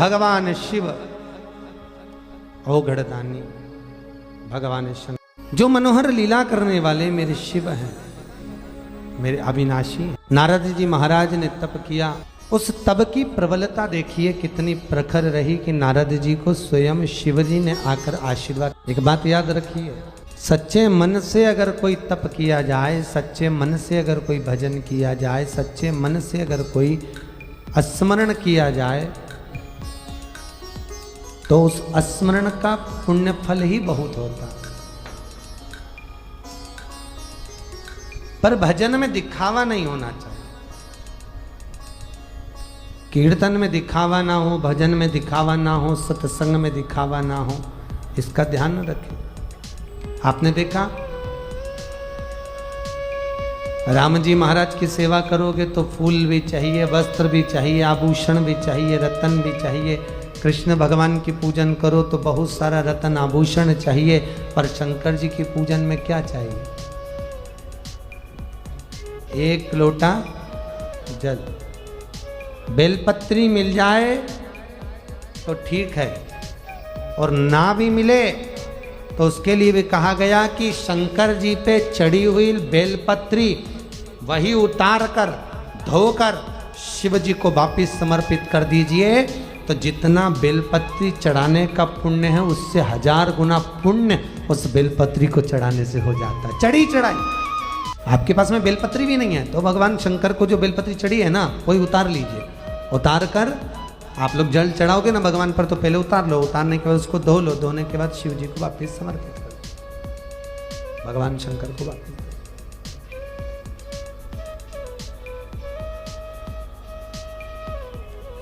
भगवान शिव औघड़दानी भगवान शंकर जो मनोहर लीला करने वाले मेरे शिव हैं, मेरे अविनाशी हैं। नारद जी महाराज ने तप किया, उस तप की प्रबलता देखिए कितनी प्रखर रही कि नारद जी को स्वयं शिव जी ने आकर आशीर्वाद। एक बात याद रखिए, सच्चे मन से अगर कोई तप किया जाए, सच्चे मन से अगर कोई भजन किया जाए, सच्चे मन से अगर कोई स्मरण किया जाए, तो उस स्मरण का पुण्य फल ही बहुत होता। पर भजन में दिखावा नहीं होना चाहिए। कीर्तन में दिखावा ना हो, भजन में दिखावा ना हो, सत्संग में दिखावा ना हो, इसका ध्यान रखें। आपने देखा राम जी महाराज की सेवा करोगे तो फूल भी चाहिए, वस्त्र भी चाहिए, आभूषण भी चाहिए, रतन भी चाहिए। कृष्ण भगवान की पूजन करो तो बहुत सारा रतन आभूषण चाहिए। पर शंकर जी की पूजन में क्या चाहिए? एक लोटा जल, बेलपत्री मिल जाए तो ठीक है, और ना भी मिले तो उसके लिए भी कहा गया कि शंकर जी पे चढ़ी हुई बेलपत्री वही उतार कर धोकर शिव जी को वापिस समर्पित कर दीजिए, तो जितना बेलपत्री चढ़ाने का पुण्य है उससे 1000 गुना पुण्य उस बेलपत्री को चढ़ाने से हो जाता है। चढ़ी चढ़ाई। आपके पास में बेलपत्री भी नहीं है तो भगवान शंकर को जो बेलपत्री चढ़ी है ना, वही उतार लीजिए। उतार कर आप लोग जल चढ़ाओगे ना भगवान पर, तो पहले उतार लो, उतारने के बाद उसको धो लो, धोने के बाद शिव जी को वापिस समर्पित कर दो, भगवान शंकर को वापिस।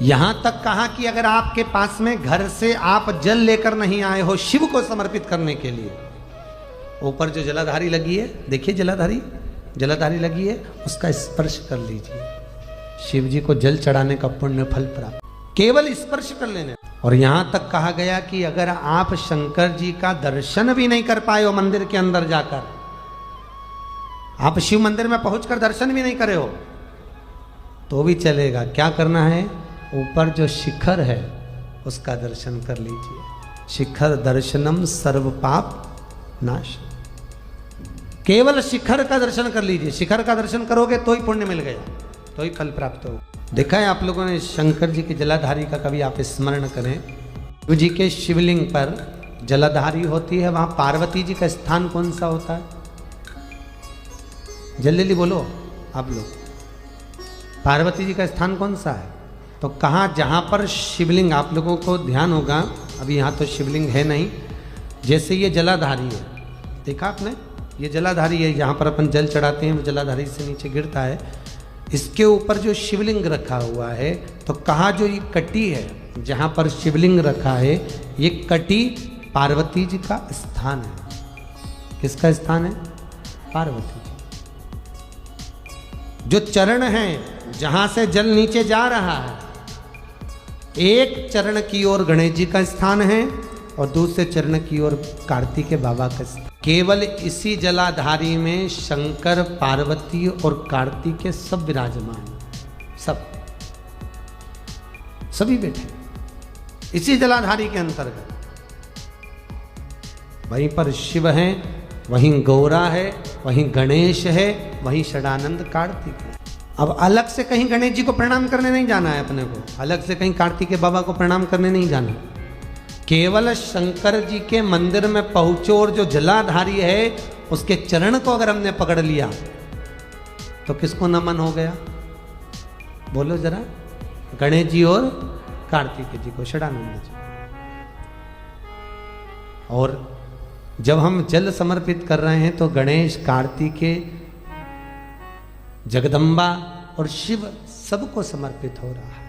यहां तक कहा कि अगर आपके पास में घर से आप जल लेकर नहीं आए हो शिव को समर्पित करने के लिए, ऊपर जो जलाधारी लगी है, देखिए जलाधारी लगी है, उसका स्पर्श कर लीजिए। शिव जी को जल चढ़ाने का पुण्य फल प्राप्त केवल स्पर्श कर लेने। और यहां तक कहा गया कि अगर आप शंकर जी का दर्शन भी नहीं कर पाए हो मंदिर के अंदर जाकर, आप शिव मंदिर में पहुंचकर दर्शन भी नहीं करे हो तो भी चलेगा। क्या करना है? ऊपर जो शिखर है उसका दर्शन कर लीजिए। शिखर दर्शनम सर्व पाप नाश। केवल शिखर का दर्शन कर लीजिए। शिखर का दर्शन करोगे तो ही पुण्य मिल गया, तो ही फल प्राप्त हो। देखा है आप लोगों ने शंकर जी की जलाधारी का कभी आप स्मरण करें। शिव जी के शिवलिंग पर जलाधारी होती है, वहां पार्वती जी का स्थान कौन सा होता है? जल्दी बोलो आप लोग, पार्वती जी का स्थान कौन सा है? तो कहाँ? जहाँ पर शिवलिंग, आप लोगों को ध्यान होगा, अभी यहाँ तो शिवलिंग है नहीं, जैसे ये जलाधारी है, देखा आपने? ये जलाधारी है, यहाँ पर अपन जल चढ़ाते हैं, वो जलाधारी से नीचे गिरता है। इसके ऊपर जो शिवलिंग रखा हुआ है, तो कहाँ जो ये कटी है जहाँ पर शिवलिंग रखा है, ये कटी पार्वती जी का स्थान है। किसका स्थान है? पार्वती जी। जो चरण है जहाँ से जल नीचे जा रहा है, एक चरण की ओर गणेश जी का स्थान है और दूसरे चरण की ओर कार्तिकेय बाबा का स्थान। केवल इसी जलाधारी में शंकर, पार्वती और कार्तिकेय सब विराजमान, सब सभी बैठे इसी जलाधारी के अंतर्गत। वहीं पर शिव हैं, वहीं गौरा है, वहीं गणेश है, वहीं षडानंद कार्तिक है। अब अलग से कहीं गणेश जी को प्रणाम करने नहीं जाना है अपने को, अलग से कहीं कार्तिकेय बाबा को प्रणाम करने नहीं जाना। केवल शंकर जी के मंदिर में पहुंचो और जो जलाधारी है उसके चरण को अगर हमने पकड़ लिया तो किसको नमन हो गया? बोलो जरा। गणेश जी और कार्तिकेय जी को, षडानंद जी। और जब हम जल समर्पित कर रहे हैं तो गणेश, कार्तिकेय, जगदम्बा और शिव सबको समर्पित हो रहा है।